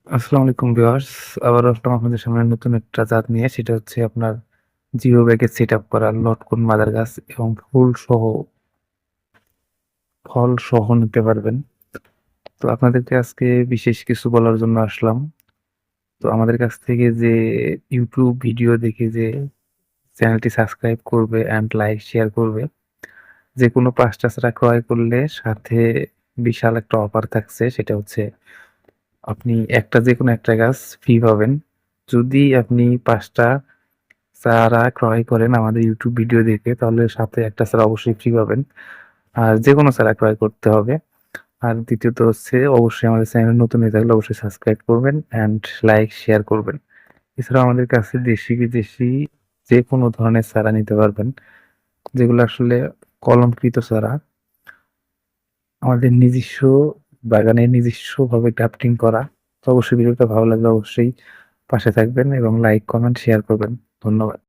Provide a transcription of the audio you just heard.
আসসালামু আলাইকুম ভিউয়ার্স। আবারও আসলাম আপনাদের সামনে নতুন একটা জাত নিয়ে। সেটা হচ্ছে আপনার জিও ব্যাগে সেটআপ করা লটকন মাদার গাছ এবং ফল সহ নিতে পারবেন। তো আপনাদেরকে আজকে বিশেষ কিছু বলার জন্য আসলাম। তো আমাদের কাছ থেকে যে YouTube ভিডিও দেখে যে চ্যানেলটি সাবস্ক্রাইব করবে অ্যান্ড লাইক শেয়ার করবে, যেকোনো ৫ টা চারা ক্রয় করলে সাথে বিশাল একটা অফার থাকছে। সেটা হচ্ছে আপনি যেকোনো একটা গাছ ফ্রি পাবেন। যদি আপনি ৫ টা চারা ক্রয় করেন আমাদের YouTube ভিডিও দেখে, তাহলে সাথে একটা চারা অবশ্যই ফ্রি পাবেন। আর যেকোনো চারা ক্রয় করতে হবে। আর দ্বিতীয়ত হচ্ছে অবশ্যই আমাদের চ্যানেল নতুন হয়ে থাকলে অবশ্যই সাবস্ক্রাইব করবেন অ্যান্ড লাইক শেয়ার করবেন। এছাড়াও আমাদের কাছে দেশি বিদেশি যেকোনো ধরনের চারা নিতে পারবেন, যেগুলো আসলে কলমকৃত চারা। আমাদের নিজস্ব বাগানে নিজস্বভাবে গ্রাফটিং করা। তো অবশ্যই ভিডিওটা ভালো লাগলে অবশ্যই পাশে থাকবেন এবং লাইক, কমেন্ট, শেয়ার করবেন। ধন্যবাদ।